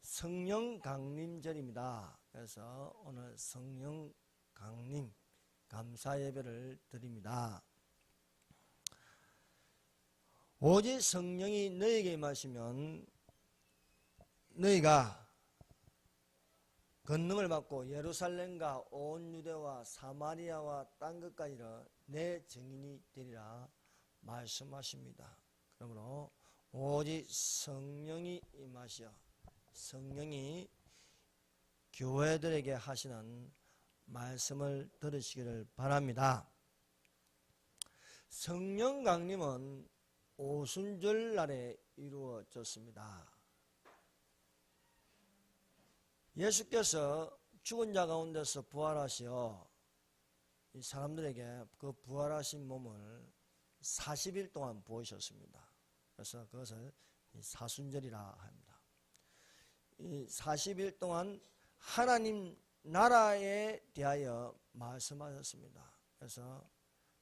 성령 강림절입니다. 그래서 오늘 성령 강림 감사 예배를 드립니다. 오직 성령이 너에게 임하시면 너희가 권능을 받고 예루살렘과 온 유대와 사마리아와 땅 끝까지로 내 증인이 되리라 말씀하십니다. 그러므로 오직 성령이 임하시어 성령이 교회들에게 하시는 말씀을 들으시기를 바랍니다. 성령 강림은 오순절 날에 이루어졌습니다. 예수께서 죽은 자 가운데서 부활하시어 이 사람들에게 그 부활하신 몸을 40일 동안 보이셨습니다. 그래서 그것을 사순절이라 합니다. 이 40일 동안 하나님 나라에 대하여 말씀하셨습니다. 그래서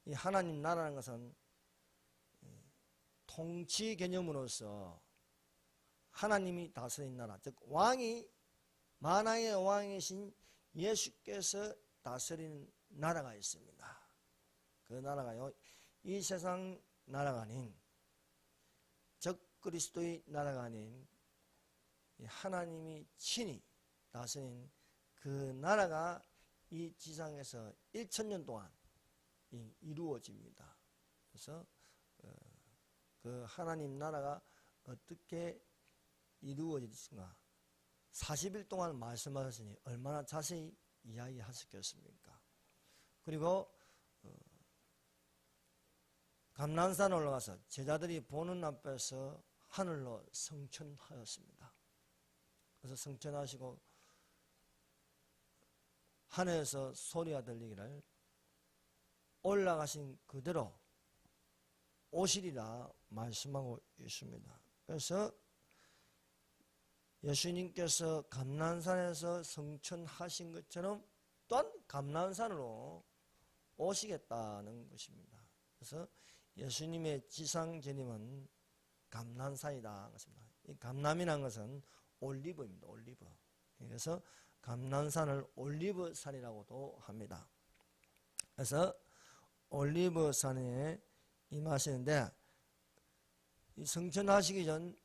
이 하나님 나라는 것은 통치 개념으로서 하나님이 다스린 나라, 즉 왕이 만왕의 왕이신 예수께서 다스리는 나라가 있습니다. 그 나라가요, 이 세상 나라가 아닌, 즉 그리스도의 나라가 아닌 하나님이 친히 다스린 그 나라가 이 지상에서 1000년 동안 이루어집니다. 그래서 그 하나님 나라가 어떻게 이루어지는가 40일 동안 말씀하셨으니 얼마나 자세히 이야기하셨겠습니까? 그리고 감난산 올라가서 제자들이 보는 앞에서 하늘로 성천하였습니다. 그래서 성천하시고 하늘에서 소리가 들리기를 올라가신 그대로 오시리라 말씀하고 있습니다. 그래서 예수님께서 감난산에서 성천하신 것처럼 또한 감난산으로 오시겠다는 것입니다. 그래서 예수님의 지상 재림은 감난산이다. 이 감남이라는 것은 올리브입니다. 올리브. 그래서 감난산을 올리브산이라고도 합니다. 그래서 올리브산에 임하시는데 이 성천하시기 전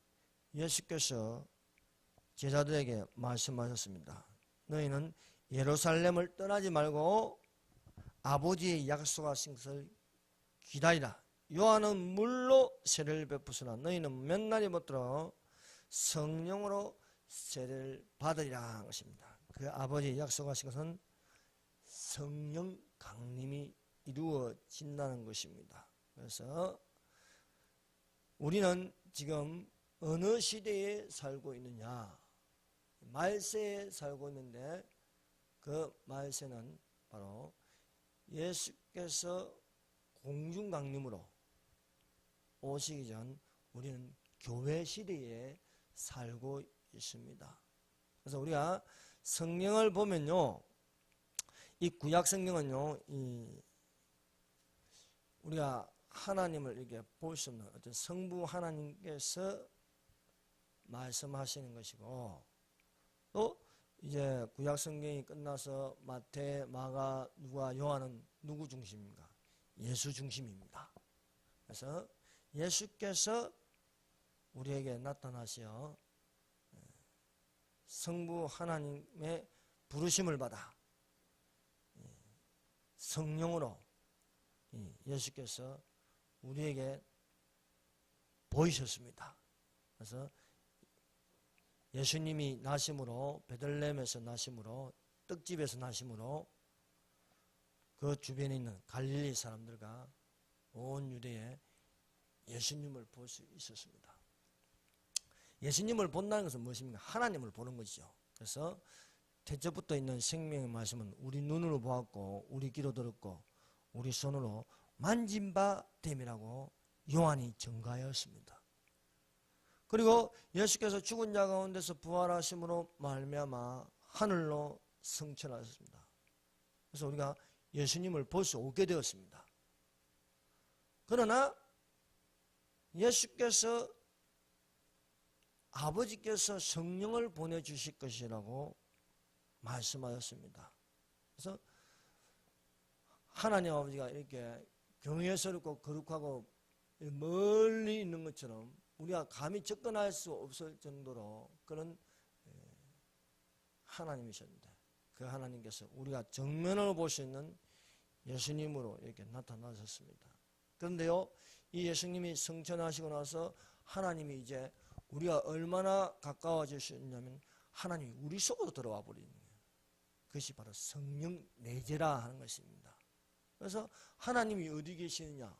예수께서 제자들에게 말씀하셨습니다. 너희는 예루살렘을 떠나지 말고 아버지의 약속하신 것을 기다리라. 요한은 물로 세례를 베푸시나 너희는 몇 날이 못들어 성령으로 세례를 받으리라 한 것입니다. 그 아버지의 약속하신 것은 성령 강림이 이루어진다는 것입니다. 그래서 우리는 지금 어느 시대에 살고 있느냐? 말세에 살고 있는데 그 말세는 바로 예수께서 공중강림으로 오시기 전 우리는 교회 시대에 살고 있습니다. 그래서 우리가 성경을 보면요, 이 구약 성경은요, 우리가 하나님을 이렇게 볼 수 없는 어떤 성부 하나님께서 말씀하시는 것이고, 또 이제 구약 성경이 끝나서 마태, 마가, 누가, 요한은 누구 중심입니까? 예수 중심입니다. 그래서 예수께서 우리에게 나타나시어 성부 하나님의 부르심을 받아 성령으로 예수께서 우리에게 보이셨습니다. 그래서 예수님이 나심으로, 베들레헴에서 나심으로, 떡집에서 나심으로 그 주변에 있는 갈릴리 사람들과 온 유대에 예수님을 볼 수 있었습니다. 예수님을 본다는 것은 무엇입니까? 하나님을 보는 것이죠. 그래서 태초부터 있는 생명의 말씀은 우리 눈으로 보았고 우리 귀로 들었고 우리 손으로 만진 바 됨이라고 요한이 증거하였습니다. 그리고 예수께서 죽은 자 가운데서 부활하심으로 말미암아 하늘로 승천하셨습니다. 그래서 우리가 예수님을 볼 수 없게 되었습니다. 그러나 예수께서 아버지께서 성령을 보내주실 것이라고 말씀하셨습니다. 그래서 하나님 아버지가 이렇게 경외스럽고 거룩하고 멀리 있는 것처럼 우리가 감히 접근할 수 없을 정도로 그런 하나님이셨는데, 그 하나님께서 우리가 정면으로 볼 수 있는 예수님으로 이렇게 나타나셨습니다. 그런데요, 이 예수님이 성천하시고 나서 하나님이 이제 우리가 얼마나 가까워질 수 있냐면 하나님이 우리 속으로 들어와 버리는 거예요. 그것이 바로 성령 내재라 하는 것입니다. 그래서 하나님이 어디 계시느냐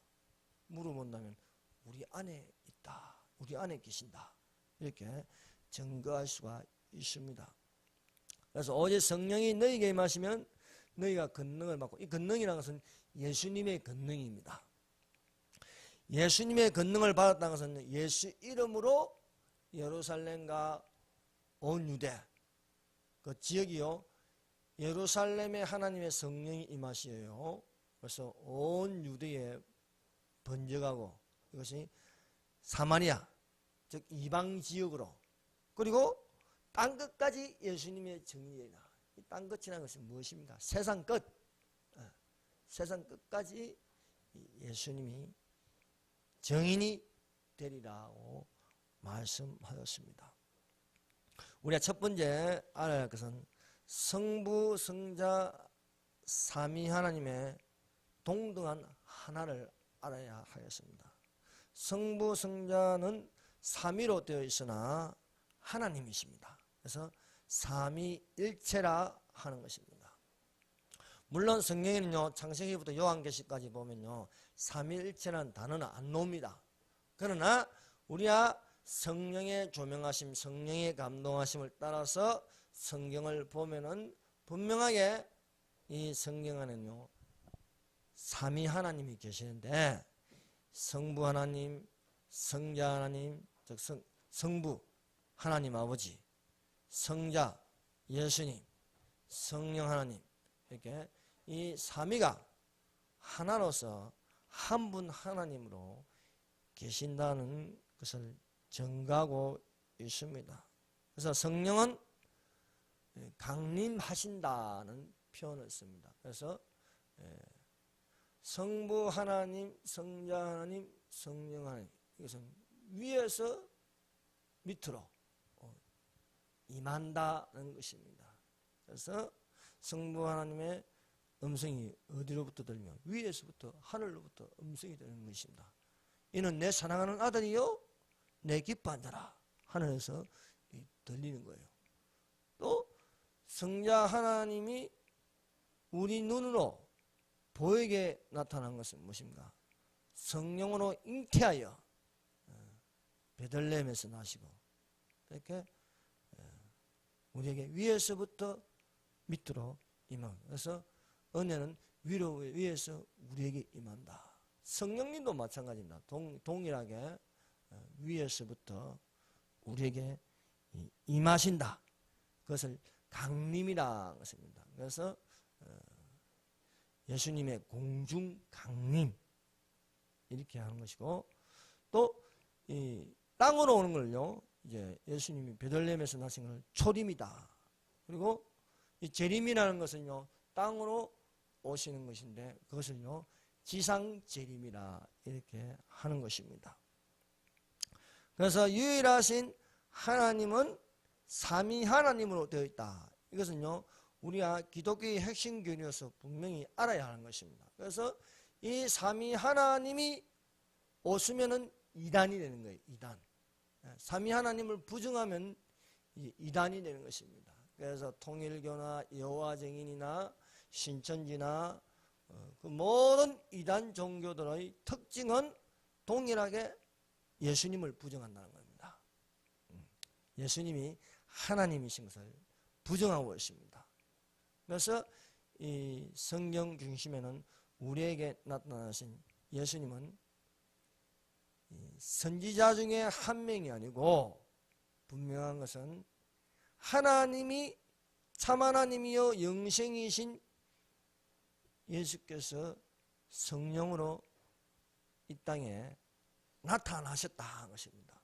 물어본다면 우리 안에 있다, 우리 안에 계신다, 이렇게 증거할 수가 있습니다. 그래서 오직 성령이 너희에게 임하시면 너희가 권능을 받고, 이 권능이라는 것은 예수님의 권능입니다. 예수님의 권능을 받았다는 것은 예수 이름으로 예루살렘과 온 유대 그 지역이요, 예루살렘에 하나님의 성령이 임하시어요. 그래서 온 유대에 번져가고, 이것이 사마리아 즉 이방 지역으로, 그리고 땅 끝까지 예수님의 정의이라. 이 땅 끝이라는 것은 무엇입니까? 세상 끝. 세상 끝까지 예수님이 정인이 되리라고 말씀하였습니다. 우리가 첫 번째 알아야 할 것은 성부, 성자, 삼위 하나님의 동등한 하나를 알아야 하겠습니다. 성부, 성자는 삼위로 되어 있으나 하나님이십니다. 그래서 삼위일체라 하는 것입니다. 물론 성경에는요, 창세기부터 요한계시까지 보면요, 삼위일체라는 단어는 안 나옵니다. 그러나 우리가 성령의 조명하심, 성령의 감동하심을 따라서 성경을 보면은 분명하게 이 성경 안에는요, 삼위 하나님이 계시는데, 성부 하나님, 성자 하나님, 즉 성부 하나님 아버지, 성자 예수님, 성령 하나님, 이렇게 이 삼위가 하나로서 한 분 하나님으로 계신다는 것을 증거하고 있습니다. 그래서 성령은 강림하신다는 표현을 씁니다. 그래서 성부 하나님, 성자 하나님, 성령 하나님, 이것은 위에서 밑으로 임한다는 것입니다. 그래서 성부 하나님의 음성이 어디로부터 들리며 위에서부터 하늘로부터 음성이 들리는 것입니다. 이는 내 사랑하는 아들이요 내 기뻐한 자라, 하늘에서 들리는 거예요. 또 성자 하나님이 우리 눈으로 보이게 나타난 것은 무엇인가? 성령으로 잉태하여 베들레헴에서 나시고, 이렇게 우리에게 위에서부터 밑으로 임하고, 그래서 은혜는 위에서 우리에게 임한다. 성령님도 마찬가지입니다. 동일하게 위에서부터 우리에게 임하신다. 그것을 강림이라는 것입니다. 그래서 예수님의 공중 강림 이렇게 하는 것이고, 또 이 땅으로 오는 걸요, 이제 예수님이 베들레헴에서 나신 걸 초림이다. 그리고 이 재림이라는 것은요, 땅으로 오시는 것인데 그것을요 지상 재림이라 이렇게 하는 것입니다. 그래서 유일하신 하나님은 삼위 하나님으로 되어 있다. 이것은요 우리가 기독교의 핵심 교리로서 분명히 알아야 하는 것입니다. 그래서 이 삼위 하나님이 오시면은 이단이 되는 거예요. 이단. 삼위 하나님을 부정하면 이단이 되는 것입니다. 그래서 통일교나 여호와 증인이나 신천지나 그 모든 이단 종교들의 특징은 동일하게 예수님을 부정한다는 겁니다. 예수님이 하나님이신 것을 부정하고 있습니다. 그래서 이 성경 중심에는 우리에게 나타나신 예수님은 선지자 중에 한 명이 아니고 분명한 것은 하나님이 참 하나님이요 영생이신 예수께서 성령으로 이 땅에 나타나셨다는 것입니다.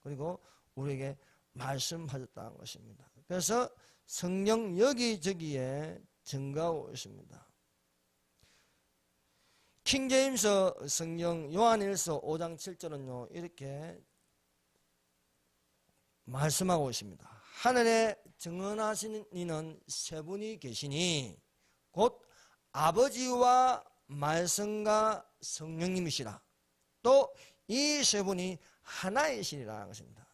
그리고 우리에게 말씀하셨다는 것입니다. 그래서 성령 여기저기에 증가하고 있습니다. 킹제임스 성경 요한일서 5장 7절은요 이렇게 말씀하고 있습니다. 하늘에 증언하시는 이는 세 분이 계시니 곧 아버지와 말씀과 성령님이시라. 또 이 세 분이 하나이시리라는 것입니다.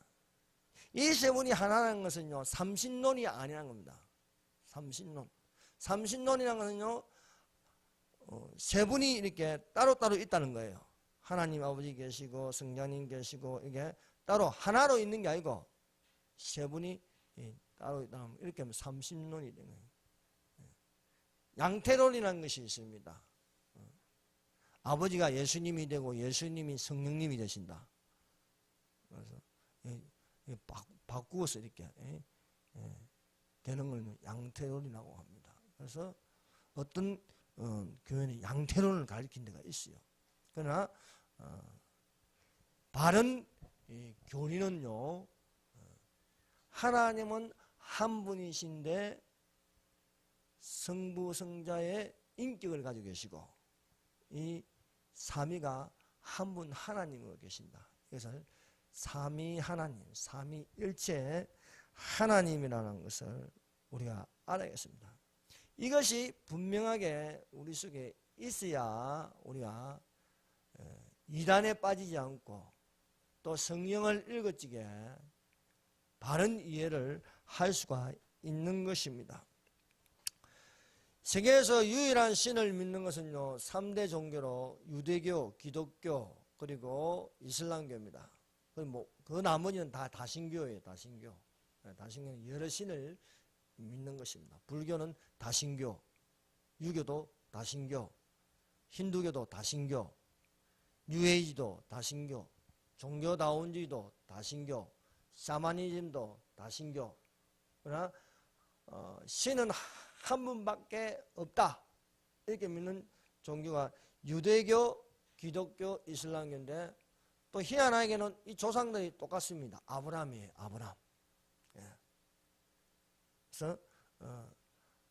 이 세 분이 하나라는 것은요 삼신론이 아니라는 겁니다. 삼신론이라는 것은요 세 분이 이렇게 따로따로 있다는 거예요. 하나님 아버지 계시고 성령님 계시고 이게 따로 하나로 있는 게 아니고 세 분이 따로 있다면 이렇게 하면 삼신론이 되는 거예요. 양태론이라는 것이 있습니다. 아버지가 예수님이 되고 예수님이 성령님이 되신다. 그래서 바꾸어서 이렇게 되는 걸 양태론이라고 합니다. 그래서 어떤 교회는 양태론을 가리킨 데가 있어요. 그러나 바른 교리는요 하나님은 한 분이신데 성부 성자의 인격을 가지고 계시고 이 삼위가 한 분 하나님으로 계신다. 이것을 삼위 하나님, 삼위일체 하나님이라는 것을 우리가 알아야겠습니다. 이것이 분명하게 우리 속에 있어야 우리가 이단에 빠지지 않고 또 성경을 읽어지게 바른 이해를 할 수가 있는 것입니다. 세계에서 유일한 신을 믿는 것은요 3대 종교로 유대교, 기독교 그리고 이슬람교입니다. 그 나머지는 다 다신교예요. 다신교는 여러 신을 믿는 것입니다. 불교는 다신교, 유교도 다신교, 힌두교도 다신교, 뉴에이지도 다신교, 종교다운주의도 다신교, 샤머니즘도 다신교. 그러나 신은 한 분밖에 없다 이렇게 믿는 종교가 유대교, 기독교, 이슬람교인데 또 희한하게는 이 조상들이 똑같습니다. 아브라함이에요. 아브라함. 그래서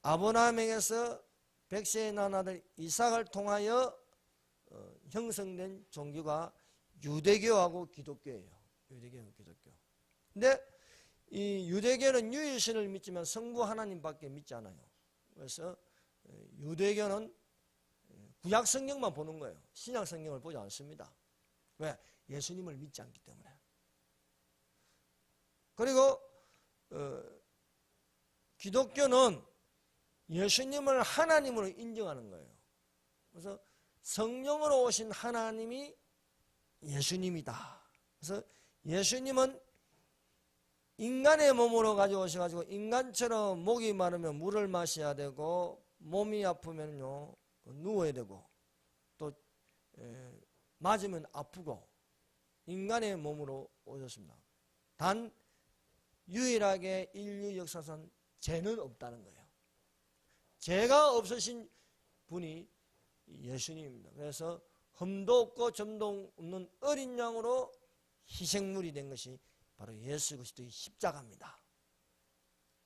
아브라함에게서 백세의 난 아들 이삭을 통하여 형성된 종교가 유대교하고 기독교예요. 유대교하고 기독교. 근데 이 유대교는 유일신을 믿지만 성부 하나님밖에 믿지 않아요. 그래서 유대교는 구약 성경만 보는 거예요. 신약 성경을 보지 않습니다. 왜? 예수님을 믿지 않기 때문에. 그리고 기독교는 예수님을 하나님으로 인정하는 거예요. 그래서 성령으로 오신 하나님이 예수님이다. 그래서 예수님은 인간의 몸으로 가져오셔가지고 인간처럼 목이 마르면 물을 마셔야 되고 몸이 아프면요 누워야 되고 또 맞으면 아프고 인간의 몸으로 오셨습니다. 단 유일하게 인류 역사상 죄는 없다는 거예요. 죄가 없으신 분이 예수님입니다. 그래서 흠도 없고 점도 없는 어린 양으로 희생물이 된 것이 바로 예수 그리스도의 십자가입니다.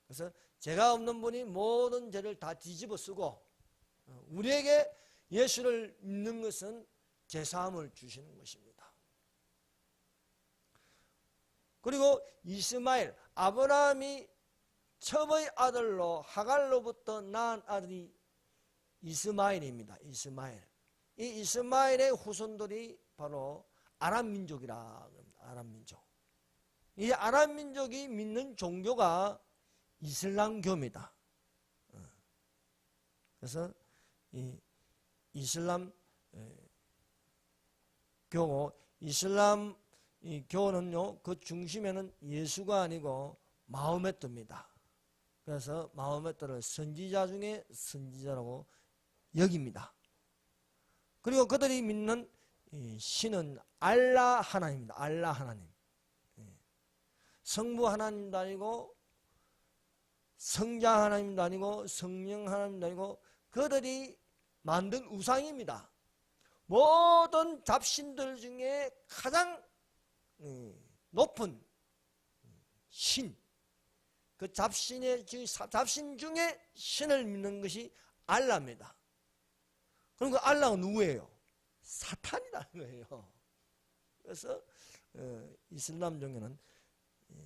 그래서 죄가 없는 분이 모든 죄를 다 뒤집어 쓰고 우리에게 예수를 믿는 것은 죄사함을 주시는 것입니다. 그리고 이스마엘, 아브라함이 첩의 아들로 하갈로부터 낳은 아들이 이스마엘입니다. 이스마엘. 이 이스마엘의 후손들이 바로 아람 민족이라 합니다. 아람 민족. 이 아람 민족이 믿는 종교가 이슬람교입니다. 그래서 이 이슬람 교고 이슬람 교는요 그 중심에는 예수가 아니고 마호메트입니다. 그래서 마호메트를 선지자 중에 선지자라고 여깁니다. 그리고 그들이 믿는 신은 알라 하나님입니다. 알라 하나님. 성부 하나님도 아니고 성자 하나님도 아니고 성령 하나님도 아니고 그들이 만든 우상입니다. 모든 잡신들 중에 가장 높은 신, 그 잡신 중에 신을 믿는 것이 알라입니다. 그럼 그 알라가 누구예요? 사탄이라는 거예요. 그래서 이슬람 종교는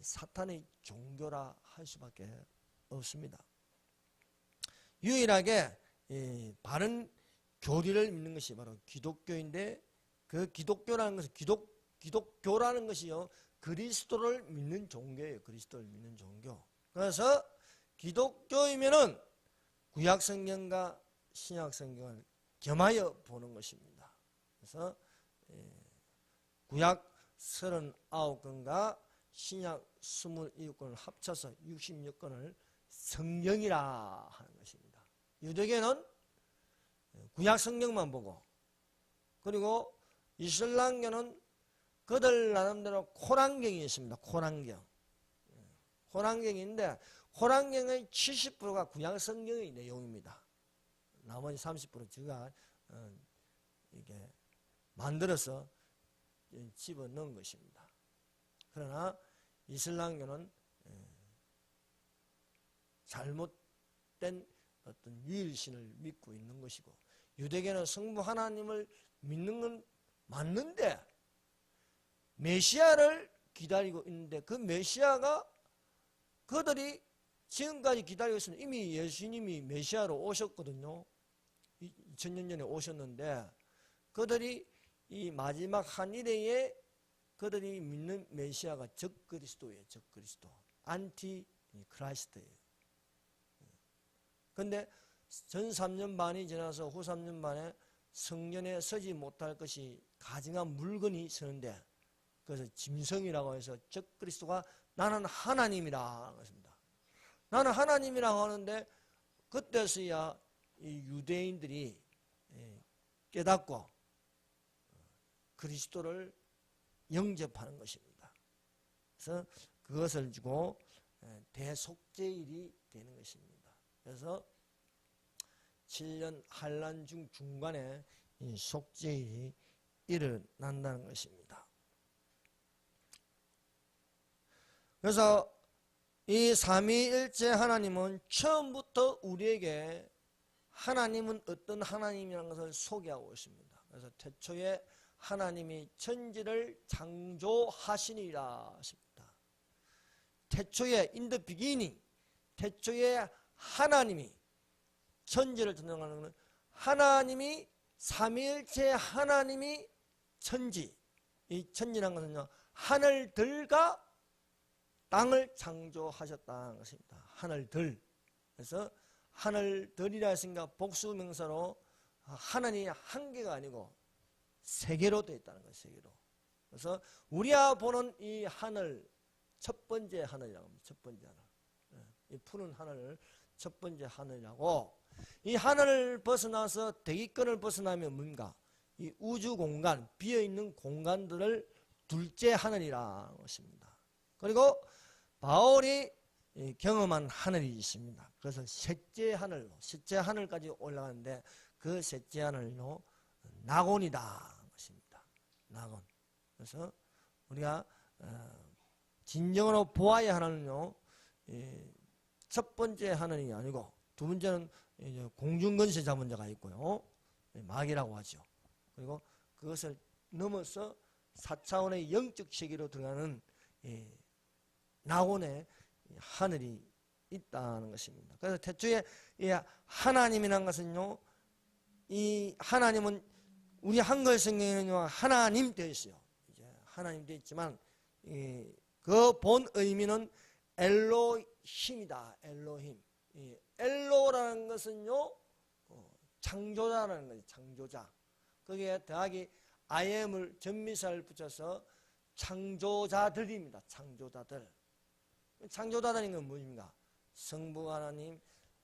사탄의 종교라 할 수밖에 없습니다. 유일하게 바른 교리를 믿는 것이 바로 기독교인데, 그 기독교라는 것은 기독교라는 것이요, 그리스도를 믿는 종교예요. 그리스도를 믿는 종교. 그래서 기독교이면은 구약 성경과 신약 성경을 겸하여 보는 것입니다. 그래서 구약 39권과 신약 27권을 합쳐서 66권을 성경이라 하는 것입니다. 유대교는 구약 성경만 보고, 그리고 이슬람교는 그들 나름대로 코란경이 있습니다. 코란경. 코란경인데 코란경의 70%가 구약 성경의 내용입니다. 나머지 30% 제가 이게 만들어서 집어넣은 것입니다. 그러나 이슬람교는 잘못된 어떤 유일신을 믿고 있는 것이고, 유대교는 성부 하나님을 믿는 건 맞는데 메시아를 기다리고 있는데, 그 메시아가 그들이 지금까지 기다리고 있으면 이미 예수님이 메시아로 오셨거든요. 2000년 전에 오셨는데, 그들이 이 마지막 한일에 그들이 믿는 메시아가 적그리스도예요. 적그리스도. 안티 크라이스트예요. 그런데 전 3년 반이 지나서 후 3년 반에 성전에 서지 못할 것이 가증한 물건이 서는데, 그래서 짐승이라고 해서 적그리스도가 나는 하나님이라 그랬습니다. 나는 하나님이라고 하는데, 그때서야 이 유대인들이 깨닫고 그리스도를 영접하는 것입니다. 그래서 그것을 주고 대속죄일이 되는 것입니다. 그래서 7년 환란 중 중간에 이 속죄일이 일어난다는 것입니다. 그래서 이 삼위일체 하나님은 처음부터 우리에게 하나님은 어떤 하나님이라는 것을 소개하고 있습니다. 그래서 태초에 하나님이 천지를 창조하시니라 하십니다. 태초에 in the beginning, 태초에 하나님이 천지를 창조하는 것은 하나님이 삼위일체 하나님이 천지, 이 천지라는 것은요, 하늘들과 땅을 창조하셨다는 것입니다. 하늘들. 그래서 하늘들이라 했으니까 복수명사로 하나님이 한 개가 아니고 세 개로 되어 있다는 거예요. 세 개로. 그래서 우리가 보는 이 하늘, 첫 번째 하늘이라고 합니다. 첫 번째 하늘. 이 푸른 하늘, 첫 번째 하늘이라고. 이 하늘을 벗어나서 대기권을 벗어나면 뭔가 이 우주 공간, 비어있는 공간들을 둘째 하늘이라는 것입니다. 그리고 바울이 경험한 하늘이 있습니다. 그래서 셋째 하늘로, 셋째 하늘까지 올라가는데, 그 셋째 하늘로 낙원이다 것입니다. 낙원. 그래서 우리가 진정으로 보아야 하는요, 첫 번째 하늘이 아니고 두 번째는 공중건세 잡은 자가 있고요, 마귀라고 하죠. 그리고 그것을 넘어서 4차원의 영적 세계로 들어가는 낙원의 하늘이 있다는 것입니다. 그래서 태초에 이 하나님이라는 것은요, 이 하나님은 우리 한글 성경에는요, 하나님 되어 있어요. 이제 하나님 되어 있지만 그 본 의미는 엘로힘이다. 엘로힘. 엘로라는 것은요, 창조자라는 거예요. 창조자. 거기에 더하기 IM을 전미사를 붙여서 창조자들입니다. 창조자들. 창조자들인 건 무엇입니까? 성부 하나님,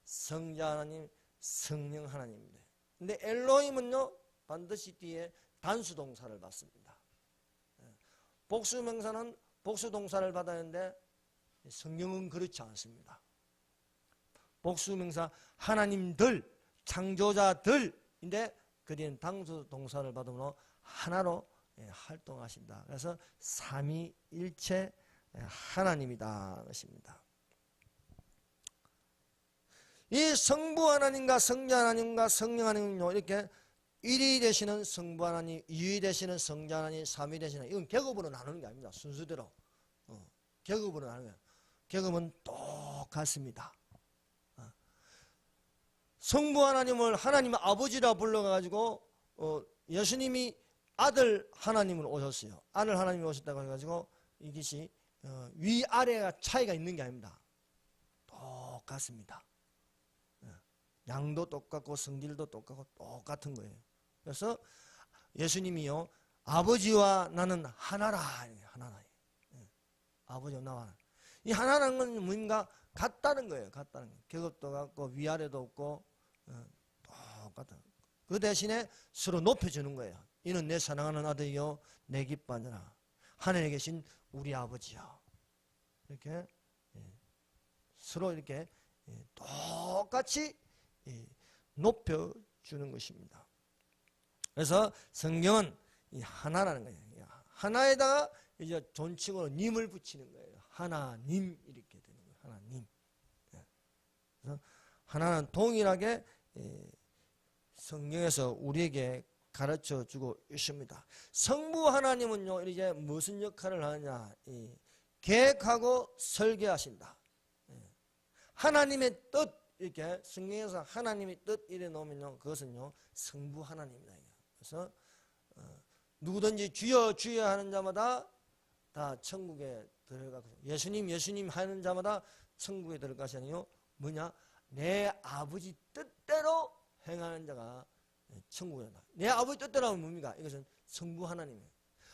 성자 하나님, 성령 하나님입니다. 근데 엘로힘은요, 반드시 뒤에 단수동사를 받습니다. 복수명사는 복수동사를 받았는데 성경은 그렇지 않습니다. 복수명사 하나님들, 창조자들인데 그 뒤에는 단수동사를 받으므로 하나로 활동하신다. 그래서 삼위일체 하나님이다 것입니다. 이 성부 하나님과 성자 하나님과 성령 하나님은요, 이렇게 1위 되시는 성부 하나님, 2위 되시는 성자 하나님, 3위 되시는, 이건 계급으로 나누는 게 아닙니다. 순서대로 계급으로 나누는 거예요. 계급은 똑같습니다. 성부 하나님을 하나님 아버지라 불러가지고 예수님이 아들 하나님으로 오셨어요. 아들 하나님이 오셨다고 해가지고 이것이 위아래가 차이가 있는 게 아닙니다. 똑같습니다. 양도 똑같고 성질도 똑같고 똑같은 거예요. 그래서 예수님이요, 아버지와 나는 하나라. 하나라. 아버지와 나와. 이 하나라는 건 뭔가 같다는 거예요. 같다는 거예요. 계급도 같고 위아래도 없고 똑같다. 그 대신에 서로 높여주는 거예요. 이는 내 사랑하는 아들이요 내 기뻐하느라 하늘에 계신 우리 아버지요. 이렇게 서로 이렇게 똑같이 높여주는 것입니다. 그래서 성경은 이 하나라는 거예요. 하나에다가 이제 존칭으로 님을 붙이는 거예요. 하나님 이렇게 되는 거예요. 하나님. 그래서 하나는 동일하게 성경에서 우리에게 가르쳐 주고 있습니다. 성부 하나님은요, 이제 무슨 역할을 하느냐? 계획하고 설계하신다. 하나님의 뜻, 이렇게 성경에서 하나님의 뜻 이래 놓으면요, 그것은요, 성부 하나님이다. 그래서 누구든지 주여 주여 하는 자마다 다 천국에 들어가고, 예수님 하는 자마다 천국에 들어가시니요, 뭐냐? 내 아버지 뜻대로 행하는 자가 천국에 간다. 내 아버지 뜻대로 하면 뭡니까? 이것은 성부 하나님이에요.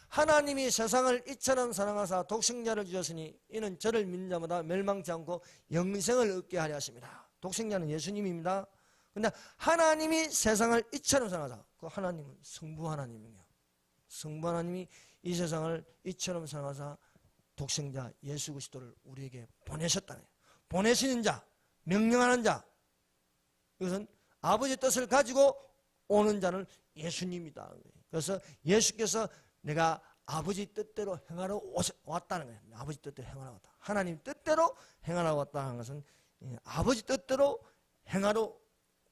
하나님이 세상을 이처럼 사랑하사 독생자를 주셨으니 이는 저를 믿는 자마다 멸망치 않고 영생을 얻게 하려 하십니다. 독생자는 예수님입니다. 근데 하나님이 세상을 이처럼 사랑하사, 그 하나님은 성부 하나님이에요. 성부 하나님이 이 세상을 이처럼 사랑하사 독생자 예수 그리스도를 우리에게 보내셨다네요. 보내시는 자, 명령하는 자, 이것은 아버지의 뜻을 가지고 오는 자는 예수님이다. 그래서 예수께서 내가 아버지 뜻대로 행하러 왔다는 거예요. 아버지 뜻대로 행하러 왔다. 하나님 뜻대로 행하러 왔다는 것은 아버지 뜻대로 행하러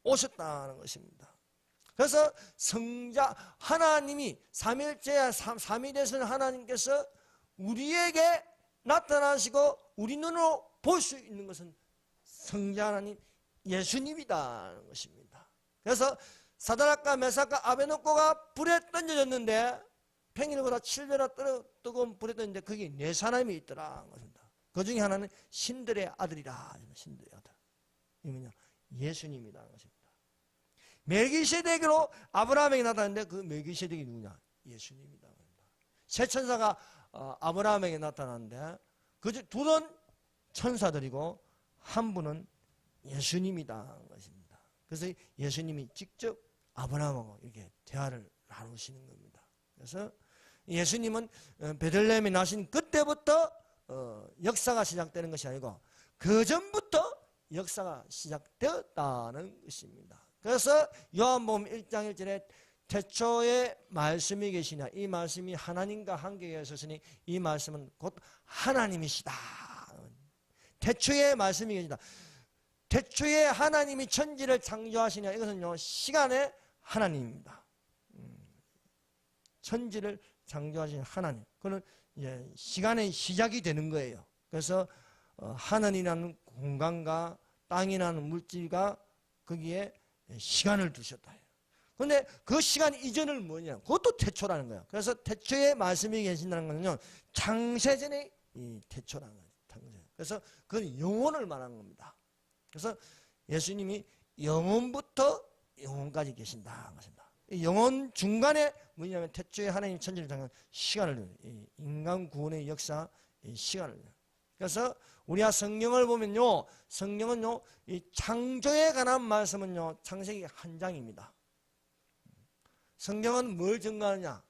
오셨다는 것입니다. 그래서 성자 하나님이 삼일째 삼위 되신 하나님께서 우리에게 나타나시고 우리 눈으로 볼 수 있는 것은 성자 하나님 예수님이다는 것입니다. 그래서 사드락과 메삭과 아베노고가 불에 던져졌는데 팽이보다 7배나 뜨거운 불에 던졌는데 거기 네 사람이 있더라. 그 중에 하나는 신들의 아들이라. 신들의 아들. 이면요 예수님이라는 것입니다. 멜기세덱으로 아브라함에게 나타났는데 그 멜기세덱이 누구냐? 예수님이다. 세 천사가 아브라함에게 나타났는데 그 둘은 천사들이고 한 분은 예수님이다 것입니다. 그래서 예수님이 직접 아브라함하고 이렇게 대화를 나누시는 겁니다. 그래서 예수님은 베들레헴에 나신 그때부터 역사가 시작되는 것이 아니고 그 전부터 역사가 시작되었다는 것입니다. 그래서 요한복음 1장 1절에 태초에 말씀이 계시냐, 이 말씀이 하나님과 함께 계셨으니 이 말씀은 곧 하나님이시다. 태초에 말씀이 계시다. 태초에 하나님이 천지를 창조하시냐, 이것은요 시간의 하나님입니다. 천지를 창조하신 하나님, 그는 이제 시간의 시작이 되는 거예요. 그래서 하늘이라는 공간과 땅이라는 물질과 거기에 시간을 두셨다. 그런데 그 시간 이전을 뭐냐? 그것도 태초라는 거예요. 그래서 태초에 말씀이 계신다는 것은요 창세전의 이 태초라는 거예요. 그래서 그건 영혼을 말하는 겁니다. 그래서 예수님이 영혼부터 영혼까지 계신다. 영혼 중간에 뭐냐면 태초에 하나님 천지를 창조한 시간을, 인간 구원의 역사, 시간을. 그래서 우리가 성경을 보면요, 성경은요, 이 창조에 관한 말씀은요, 창세기 한 장입니다. 성경은 뭘 증거하느냐?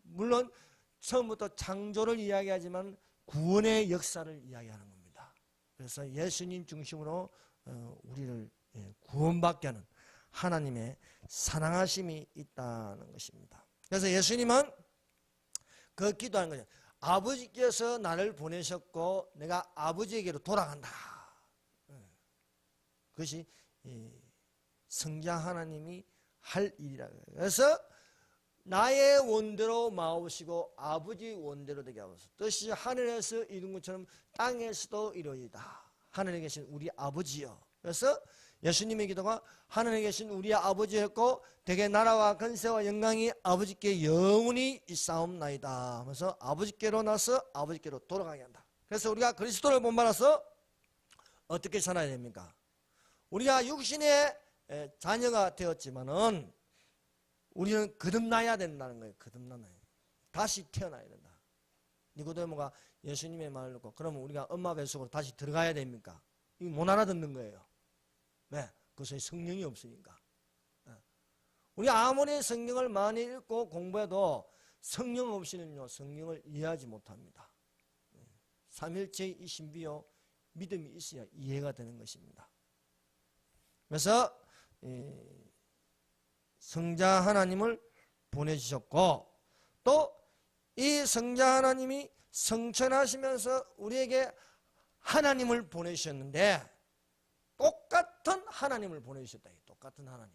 물론 처음부터 창조를 이야기하지만 구원의 역사를 이야기하는 겁니다. 그래서 예수님 중심으로 우리를 구원받게 하는 하나님의 사랑하심이 있다는 것입니다. 그래서 예수님은 그 기도하는 거죠. 아버지께서 나를 보내셨고 내가 아버지에게로 돌아간다. 그것이 성자 하나님이 할 일이라. 그래서 나의 원대로 마옵시고 아버지 원대로 되게 하소서. 뜻이 하늘에서 이룬 것처럼 땅에서도 이루어지다. 하늘에 계신 우리 아버지여. 그래서 예수님의 기도가 하늘에 계신 우리 아버지였고 대개 나라와 권세와 영광이 아버지께 영원히 있사옵나이다 하면서 아버지께로 나서 아버지께로 돌아가게 한다. 그래서 우리가 그리스도를 본받아서 어떻게 살아야 됩니까? 우리가 육신의 자녀가 되었지만은 우리는 거듭나야 된다는 거예요. 거듭나야. 다시 태어나야 된다. 니고데모가 예수님의 말을 듣고 그러면 우리가 엄마 뱃속으로 다시 들어가야 됩니까? 이거 못 알아듣는 거예요. 왜? 그것에 성령이 없으니까. 우리가 아무리 성경을 많이 읽고 공부해도 성령 없이는요 성경을 이해하지 못합니다. 삼일체의 이 신비요 믿음이 있어야 이해가 되는 것입니다. 그래서 성자 하나님을 보내주셨고 또 이 성자 하나님이 성천하시면서 우리에게 하나님을 보내주셨는데 똑같은 하나님을 보내주셨다. 똑같은 하나님.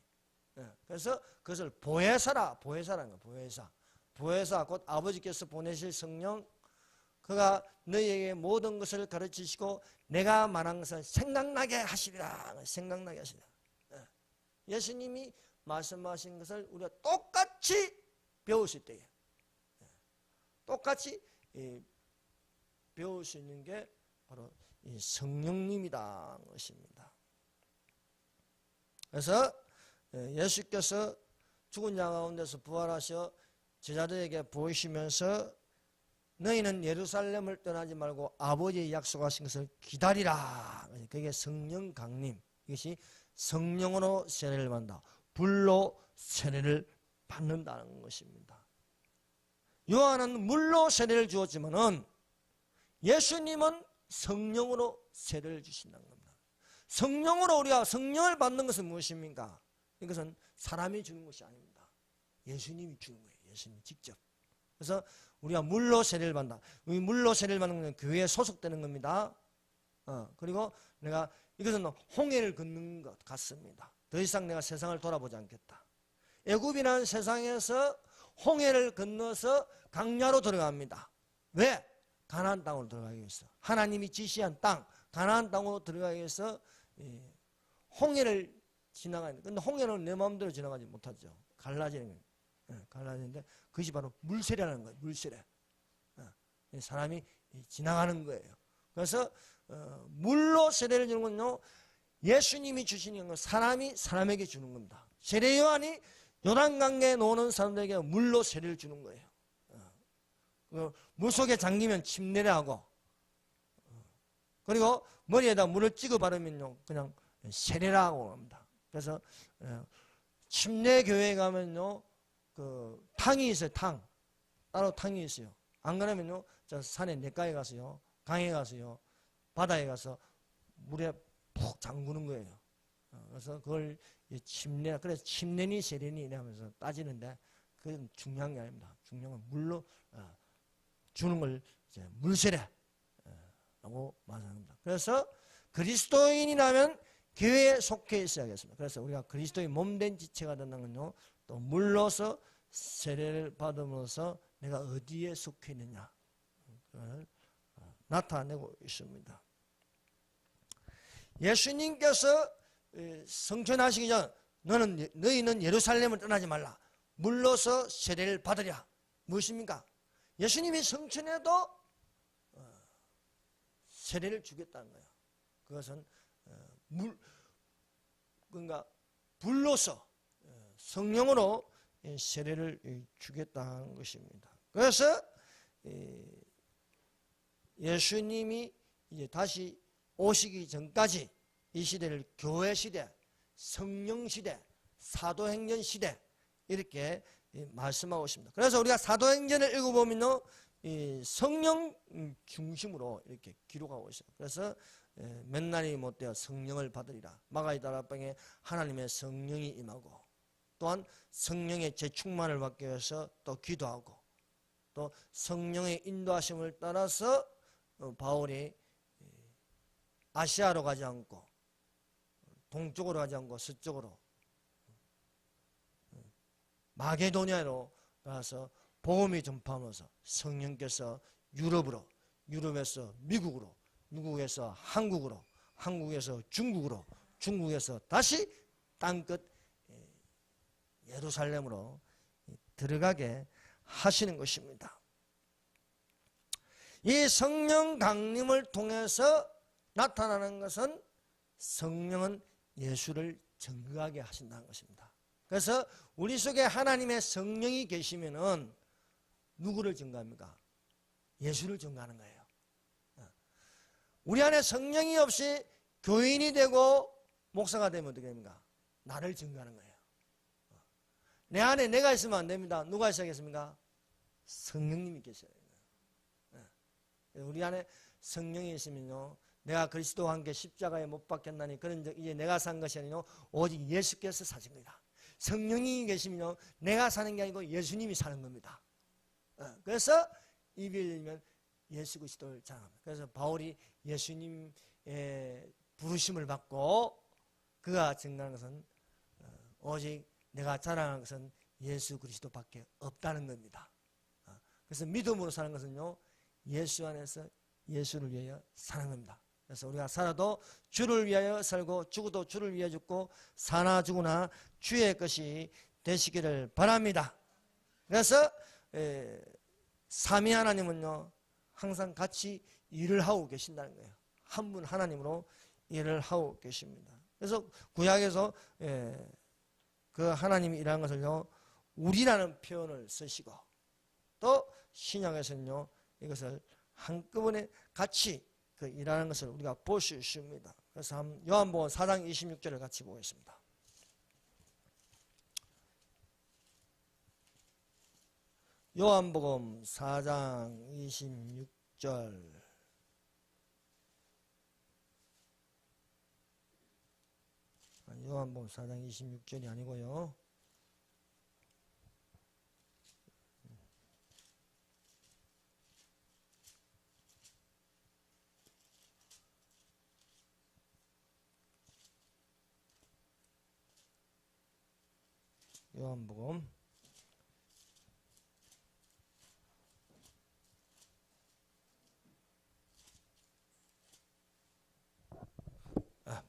그래서 그것을 보혜사라. 보혜사라는 거예요. 보혜사 곧 아버지께서 보내실 성령, 그가 너희에게 모든 것을 가르치시고 내가 말한 것을 생각나게 하시리라. 생각나게 하시리라. 예수님이 말씀하신 것을 우리가 똑같이 배울 수 있대요. 똑같이 배울 수 있는 게 바로 이 성령님이다 것입니다. 그래서 예수께서 죽은 자 가운데서 부활하셔 제자들에게 보이시면서 너희는 예루살렘을 떠나지 말고 아버지의 약속하신 것을 기다리라. 그게 성령 강림. 이것이 성령으로 세례를 받는다. 불로 세례를 받는다는 것입니다. 요한은 물로 세례를 주었지만은 예수님은 성령으로 세례를 주신다는 겁니다. 성령으로 우리가 성령을 받는 것은 무엇입니까? 이것은 사람이 주는 것이 아닙니다. 예수님이 주는 거예요. 예수님 직접. 그래서 우리가 물로 세례를 받는다. 물로 세례를 받는 것은 교회에 소속되는 겁니다. 그리고 내가 이것은 홍해를 걷는 것 같습니다. 더 이상 내가 세상을 돌아보지 않겠다. 애굽이라는 세상에서 홍해를 건너서 강야로 들어갑니다. 왜? 가나안 땅으로 들어가기 위해서. 하나님이 지시한 땅, 가나안 땅으로 들어가기 위해서 홍해를 지나가는. 근데 홍해는 내 마음대로 지나가지 못하죠. 갈라지는 거예요. 갈라지는데 그것이 바로 물세례라는 거예요. 물세례. 사람이 지나가는 거예요. 그래서 물로 세례를 주는 건요, 예수님이 주시는 건 사람이 사람에게 주는 겁니다. 세례 요한이 요단강가에 노는 사람들에게 물로 세례를 주는 거예요. 물속에 잠기면 침례를 하고, 그리고 머리에다 물을 찍어 바르면요 그냥 세례라고 합니다. 그래서 침례교회에 가면요 그 탕이 있어요. 따로 탕이 있어요. 안 그러면요 저 산에 냇가에 가서요, 강에 가서요, 바다에 가서 물에 푹 잠그는 거예요. 그래서 그걸 침례, 그래서 침례니 세례니 이러면서 따지는데 그건 중요한 게 아닙니다. 중요한 건 물로 주는 걸 이제 물세례라고 말합니다. 그래서 그리스도인이라면 교회에 속해 있어야겠습니다. 그래서 우리가 그리스도의 몸된 지체가 된다는 건요, 또 물로서 세례를 받음으로써 내가 어디에 속해 있느냐 그걸 나타내고 있습니다. 예수님께서 성천하시기 전 너희는 예루살렘을 떠나지 말라. 물로서 세례를 받으랴. 무엇입니까? 예수님이 성천에도 세례를 주겠다는 거예요. 그것은 그러니까 불로서 성령으로 세례를 주겠다는 것입니다. 그래서 예수님이 이제 다시 오시기 전까지 이 시대를 교회 시대, 성령 시대, 사도행전 시대 이렇게 말씀하고 있습니다. 그래서 우리가 사도행전을 읽어보면요, 성령 중심으로 이렇게 기록하고 있어요. 그래서 몇 날이 못되어 성령을 받으리라. 마가의 다락방에 하나님의 성령이 임하고 또한 성령의 재충만을 받기 위해서 또 기도하고 또 성령의 인도하심을 따라서 바울이 아시아로 가지 않고 동쪽으로 가지 않고 서쪽으로 마게도니아로 가서 복음이 전파하면서 성령께서 유럽으로, 유럽에서 미국으로, 미국에서 한국으로, 한국에서 중국으로, 중국에서 다시 땅끝 예루살렘으로 들어가게 하시는 것입니다. 이 성령 강림을 통해서 나타나는 것은 성령은 예수를 증거하게 하신다는 것입니다. 그래서 우리 속에 하나님의 성령이 계시면은 누구를 증거합니까? 예수를 증거하는 거예요. 우리 안에 성령이 없이 교인이 되고 목사가 되면 어떻게 됩니까? 나를 증거하는 거예요. 내 안에 내가 있으면 안 됩니다. 누가 있어야겠습니까? 성령님이 계셔야 돼요. 우리 안에 성령이 있으면요, 내가 그리스도와 함께 십자가에 못 박혔나니 그런 이제 내가 산 것이 아니요 오직 예수께서 사신 겁니다. 성령이 계시면요 내가 사는 게 아니고 예수님이 사는 겁니다. 그래서 입을 열면 예수 그리스도를 자랑합니다. 그래서 바울이 예수님의 부르심을 받고 그가 증거하는 것은 오직 내가 자랑하는 것은 예수 그리스도밖에 없다는 겁니다. 그래서 믿음으로 사는 것은요 예수 안에서 예수를 위하여 사는 겁니다. 그래서 우리가 살아도 주를 위하여 살고 죽어도 주를 위하여 죽고 사나 죽으나 주의 것이 되시기를 바랍니다. 그래서 삼위 하나님은요 항상 같이 일을 하고 계신다는 거예요. 한 분 하나님으로 일을 하고 계십니다. 그래서 구약에서 그 하나님이 일하는 것을요 우리라는 표현을 쓰시고 또 신약에서는요 이것을 한꺼번에 같이 그 일하는 것을 우리가 볼 수 있습니다. 그래서 요한복음 4장 26절을 같이 보겠습니다. 요한복음 4장 26절. 요한복음 4장 26절이 아니고요. 요한복음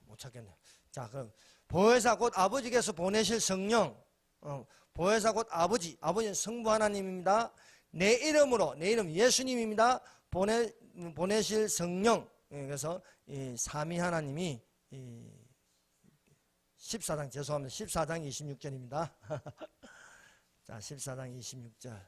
못 찾겠네요. 자, 그럼 보혜사 곧 아버지께서 보내실 성령, 보혜사 곧 아버지는 성부 하나님입니다. 내 이름으로, 내 이름 예수님입니다. 보내실 성령. 그래서 이 삼위 하나님이 14장 죄송합니다. 14장 26절입니다. 자, 14장 26절.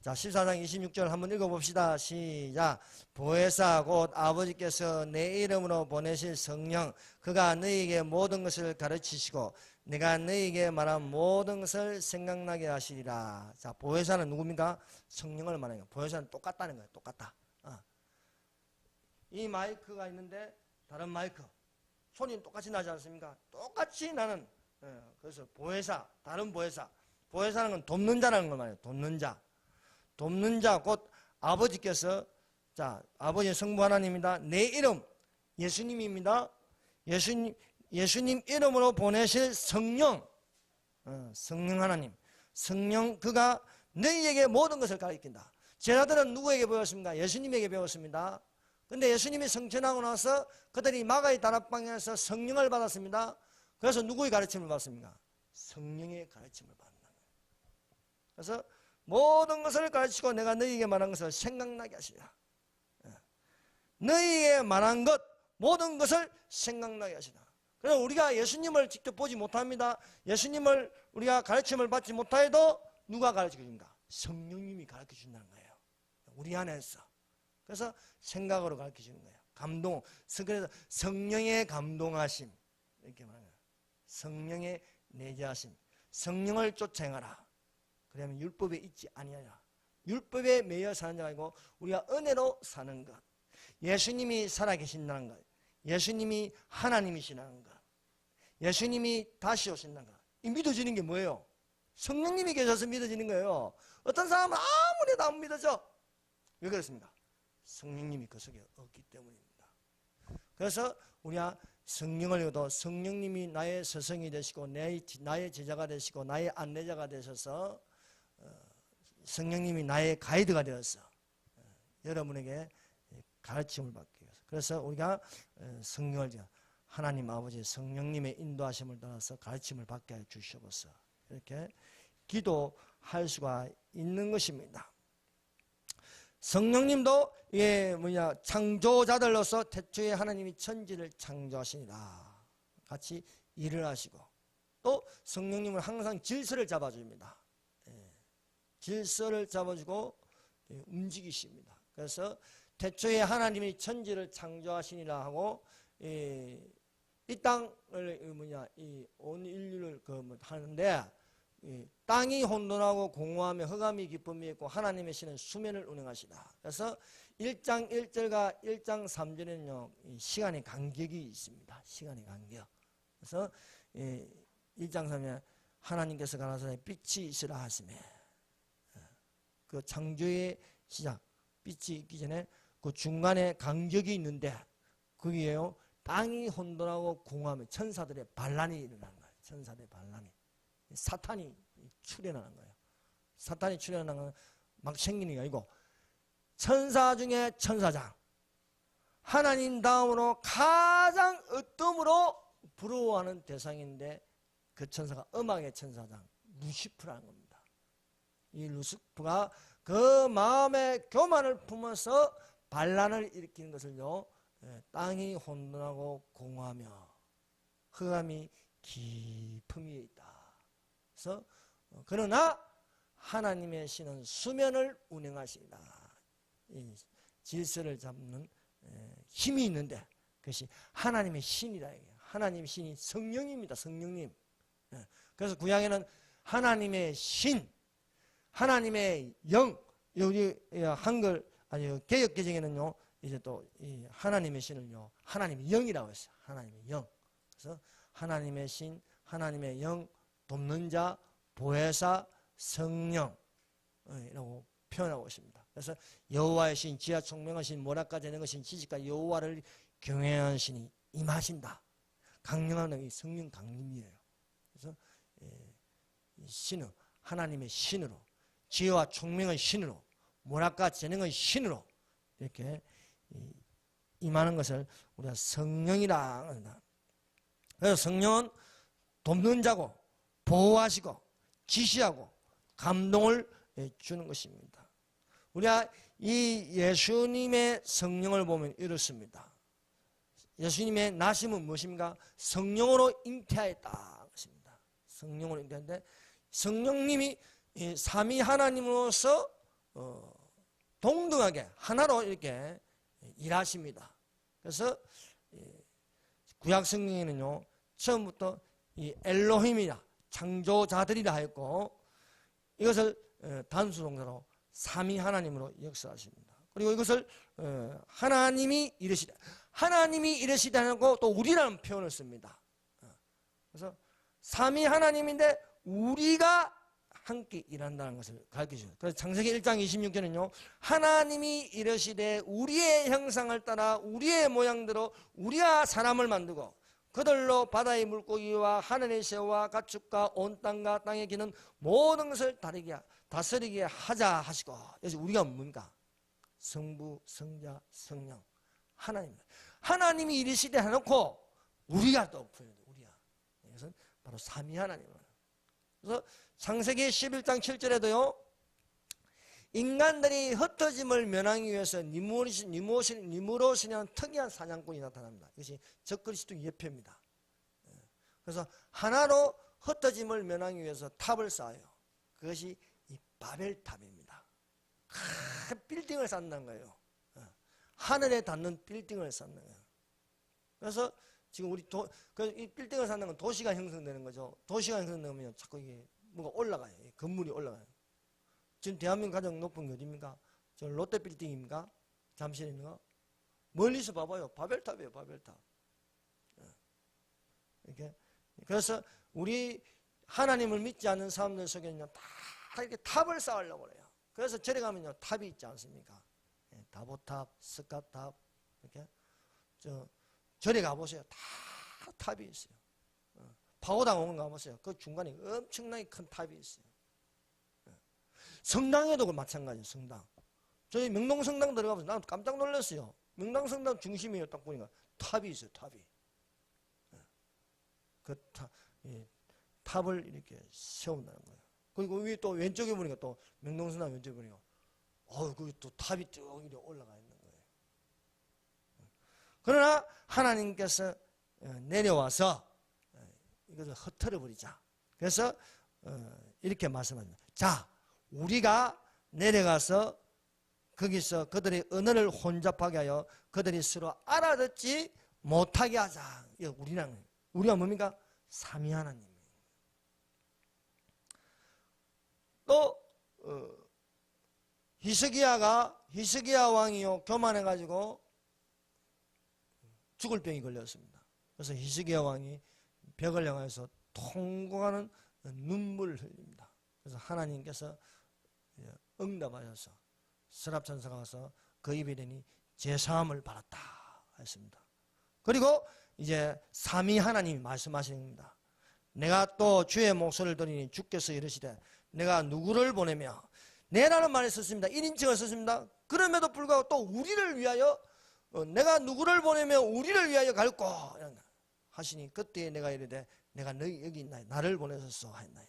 자, 14장 26절 한번 읽어봅시다. 시작. 보혜사 곧 아버지께서 내 이름으로 보내실 성령 그가 너희에게 모든 것을 가르치시고 내가 너희에게 말한 모든 것을 생각나게 하시리라. 자, 보혜사는 누굽니까? 성령을 말하는 거예요. 보혜사는 똑같다는 거예요. 똑같다. 이 마이크가 있는데 다른 마이크 소리는 똑같이 나지 않습니까? 똑같이 나는 그래서 보혜사, 다른 보혜사. 보혜사는 건 돕는 자라는 걸 말해요. 돕는 자. 돕는 자 곧 아버지께서 자 아버지 성부 하나님입니다. 내 이름 예수님입니다. 예수님 이름으로 보내실 성령 성령 하나님 성령 그가 너희에게 모든 것을 가르친다. 제자들은 누구에게 배웠습니까? 예수님에게 배웠습니다. 근데 예수님이 성천하고 나서 그들이 마가의 다락방에서 성령을 받았습니다. 그래서 누구의 가르침을 받습니까? 성령의 가르침을 받는 거예요. 그래서 모든 것을 가르치고 내가 너희에게 말한 것을 생각나게 하시라. 너희에게 말한 것 모든 것을 생각나게 하시라. 그래서 우리가 예수님을 직접 보지 못합니다. 예수님을 우리가 가르침을 받지 못하여도 누가 가르쳐 줍니까? 성령님이 가르쳐 준다는 거예요. 우리 안에서. 그래서 생각으로 가르쳐 주는 거예요. 감동. 그래서 성령의 감동하심 이렇게 말하는 거예요. 성령의 내재하심. 성령을 쫓아 행하라. 그러면 율법에 있지 아니하라. 율법에 매여 사는 자가 아니고 우리가 은혜로 사는 것. 예수님이 살아계신다는 것. 예수님이 하나님이시라는 것. 예수님이 다시 오신다는 것. 이 믿어지는 게 뭐예요? 성령님이 계셔서 믿어지는 거예요. 어떤 사람은 아무리 안 믿어져. 왜 그렇습니까? 성령님이 그 속에 없기 때문입니다. 그래서 우리가 성령을 읽어도 성령님이 나의 스승이 되시고 나의 제자가 되시고 나의 안내자가 되셔서 성령님이 나의 가이드가 되어서 여러분에게 가르침을 받기 위해서. 그래서 우리가 성령을 하나님 아버지 성령님의 인도하심을 따라서 가르침을 받게 해 주시옵소서. 이렇게 기도할 수가 있는 것입니다. 성령님도 창조자들로서 태초에 하나님이 천지를 창조하시니라. 같이 일을 하시고 또 성령님은 항상 질서를 잡아줍니다. 질서를 잡아주고 움직이십니다. 그래서 태초에 하나님이 천지를 창조하시니라 하고 이 땅을 온 인류를 하는데 땅이 혼돈하고 공허하며 흑암이 깊음이 있고 하나님의 신은 수면을 운행하시다. 그래서 1장 1절과 1장 3절에는요 시간의 간격이 있습니다. 시간의 간격. 그래서 1장 3절에 하나님께서 가라사대 빛이 있으라 하시매, 그 창조의 시작 빛이 있기 전에 그 중간에 간격이 있는데 거기에요 땅이 혼돈하고 공허하며 천사들의 반란이 일어나는 거예요. 천사들의 반란이. 사탄이 출현하는 거예요. 사탄이 출현하는 건 막 생기는 게 아니고 천사 중에 천사장, 하나님 다음으로 가장 어둠으로 부러워하는 대상인데 그 천사가 음악의 천사장 루시프라는 겁니다. 이 루시프가 그 마음의 교만을 품어서 반란을 일으키는 것을요 땅이 혼돈하고 공허하며 흑암이 깊음 위에 있다. 그래서 그러나 하나님의 신은 수면을 운행하시리라. 이 질서를 잡는 힘이 있는데 그것이 하나님의 신이라. 하나님의 신이 성령입니다. 성령님. 그래서 구약에는 하나님의 신, 하나님의 영, 여기 한글 아니 개역개정에는요 이제 또 이 하나님의 신을요 하나님의 영이라고 했어요. 하나님의 영. 그래서 하나님의 신, 하나님의 영, 돕는 자, 보혜사, 성령이라고 표현하고 있습니다. 그래서 여호와의 신, 지하 총명한 신, 모략과 재능의 신, 지식과 여호와를 경외하는 신이 임하신다. 강림하는 이 성령 강림이에요. 그래서 이 신은 하나님의 신으로, 지혜와 총명의 신으로, 모략과 재능의 신으로 이렇게 임하는 것을 우리가 성령이라 한다. 그래서 성령은 돕는 자고 보호하시고 지시하고 감동을 주는 것입니다. 우리가 이 예수님의 성령을 보면 이렇습니다. 예수님의 나심은 무엇입니까? 성령으로 잉태하였다. 것입니다. 성령으로 잉태하는데 성령님이 삼위 하나님으로서 동등하게 하나로 이렇게 일하십니다. 그래서 구약 성경에는요 처음부터 이 엘로힘이라 창조자들이라 했고 이것을 단수동사로 삼위 하나님으로 역사하십니다. 그리고 이것을 하나님이 이르시다. 하나님이 이르시다 하고 또 우리라는 표현을 씁니다. 그래서 삼위 하나님인데 우리가 함께 일한다는 것을 가르쳐줘요. 그래서 창세기 1장 26절은요 하나님이 이르시되 우리의 형상을 따라 우리의 모양대로 우리가 사람을 만들고 그들로 바다의 물고기와 하늘의 새와 가축과 온 땅과 땅에 기는 모든 것을 다스리게 하자 하시고. 그래서 우리가 뭡니까? 성부, 성자, 성령 하나님입니다. 하나님이 이르시되 해놓고 우리가 또 표현해요. 우리가. 이것은 바로 삼위 하나님입니다. 그래서 창세기 11장 7절에도요 인간들이 흩어짐을 면하기 위해서 니무롯이라는 특이한 사냥꾼이 나타납니다. 이것이 적그리스도 예표입니다. 그래서 하나로 흩어짐을 면하기 위해서 탑을 쌓아요. 그것이 이 바벨탑입니다. 큰 빌딩을 쌓는 거예요. 하늘에 닿는 빌딩을 쌓는 거예요. 그래서 지금 우리 이 빌딩을 쌓는 건 도시가 형성되는 거죠. 도시가 형성되면 자꾸 이게 뭔가 올라가요. 건물이 올라가요. 지금 대한민국 가장 높은 게 어디입니까? 저 롯데빌딩입니까? 잠실에 있는 거? 멀리서 봐봐요. 바벨탑이에요. 바벨탑. 이렇게. 그래서 우리 하나님을 믿지 않는 사람들 속에는요, 다 이렇게 탑을 쌓으려고 그래요. 그래서 절에 가면요, 탑이 있지 않습니까? 다보탑, 스카탑, 이렇게. 절에 가보세요. 다 탑이 있어요. 파고당 오는 거 가보세요. 그 중간에 엄청나게 큰 탑이 있어요. 성당에도 마찬가지예요, 성당. 저희 명동성당 들어가면서 나는 깜짝 놀랐어요. 명당성당 중심이에요. 딱 보니까 탑이 있어요, 탑이. 그 탑을 이렇게 세운다는 거예요. 그리고 위에 또 왼쪽에 보니까 또 명동성당 왼쪽에 보니까 거기 또 탑이 쭉 이렇게 올라가 있는 거예요. 그러나 하나님께서 내려와서 이것을 흩어져 버리자. 그래서 이렇게 말씀합니다. 자, 우리가 내려가서 거기서 그들의 언어를 혼잡하게 하여 그들이 서로 알아듣지 못하게 하자. 우리가 뭡니까? 삼위 하나님. 또 히스기야 왕이요 교만해가지고 죽을 병이 걸렸습니다. 그래서 히스기야 왕이 벽을 향해서 통곡하는 눈물을 흘립니다. 그래서 하나님께서 응답하셔서 서랍천사가 와서 그 입에 대니 제사함을 받았다 했습니다. 그리고 이제 삼위 하나님이 말씀하시는 겁니다. 내가 또 주의 목소리를 들으니 주께서 이르시되 내가 누구를 보내며 내라는 말을 썼습니다. 1인칭을 썼습니다. 그럼에도 불구하고 또 우리를 위하여 내가 누구를 보내며 우리를 위하여 갈고 하시니 그때 내가 이르되 내가 너희 여기 있나이 나를 보내소서 하였나이.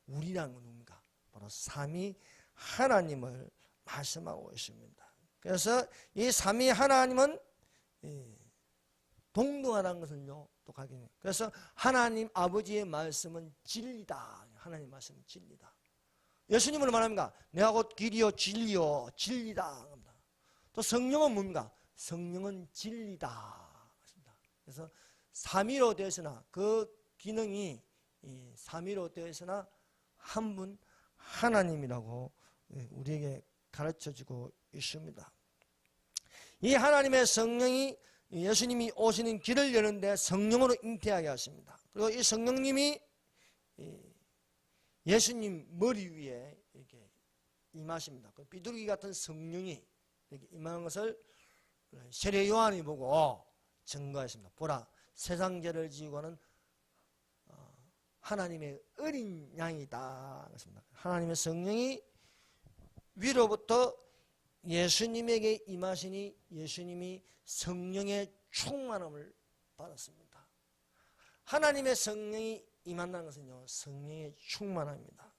우리란 건 누군가? 바로 삼위 하나님을 말씀하고 있습니다. 그래서 이 삼위 하나님은 동등하다는 것은요 똑같겠네요. 그래서 하나님 아버지의 말씀은 진리다. 하나님 말씀은 진리다. 예수님은 말합니다. 내가 곧 길이요 진리요 진리다. 또 성령은 뭡니까? 성령은 진리다. 그래서 삼위로 되었으나 그 기능이 삼위로 되었으나 한 분 하나님이라고 우리에게 가르쳐주고 있습니다. 이 하나님의 성령이 예수님이 오시는 길을 여는데 성령으로 잉태하게 하십니다. 그리고 이 성령님이 예수님 머리 위에 이렇게 임하십니다. 그 비둘기 같은 성령이 이렇게 임하는 것을 세례 요한이 보고 증거했습니다. 보라, 세상 죄를 지우고는 하나님의 어린 양이다. 하나님의 성령이 위로부터 예수님에게 임하시니 예수님이 성령의 충만함을 받았습니다. 하나님의 성령이 임한다는 것은요, 성령의 충만함입니다.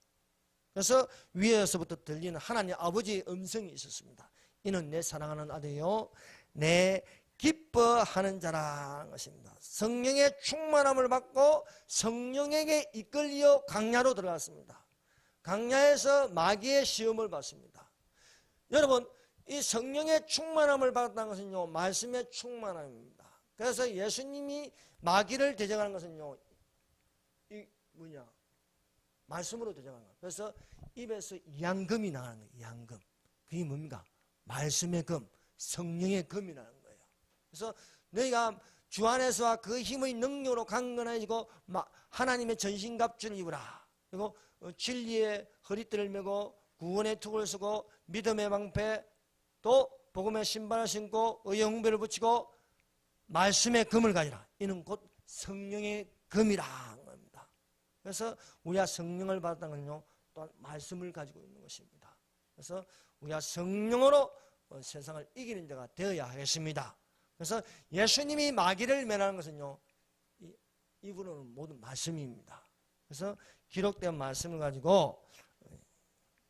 그래서 위에서부터 들리는 하나님 아버지의 음성이 있었습니다. 이는 내 사랑하는 아들이요 내 기뻐하는 자라는 것입니다. 성령의 충만함을 받고 성령에게 이끌려 강야로 들어갔습니다. 강야에서 마귀의 시험을 받습니다. 여러분, 이 성령의 충만함을 받았다는 것은요, 말씀의 충만함입니다. 그래서 예수님이 마귀를 대적하는 것은요, 말씀으로 대적하는 거예요. 그래서 입에서 양금이 나가는 거예요. 양금. 그게 뭡니까? 말씀의 금, 성령의 금이라는 거예요. 그래서 너희가 주 안에서와 그 힘의 능력으로 강건해지고 하나님의 전신갑주를 입으라. 그리고 진리의 허리띠를 메고 구원의 툭을 쓰고 믿음의 방패 또 복음의 신발을 신고 의의 홍배를 붙이고 말씀의 금을 가지라. 이는 곧 성령의 금이라. 그래서 우리가 성령을 받았다는 건요, 또한 말씀을 가지고 있는 것입니다. 그래서 우리가 성령으로 세상을 이기는 자가 되어야 하겠습니다. 그래서 예수님이 마귀를 멸하는 것은요, 이분은 모든 말씀입니다. 그래서 기록된 말씀을 가지고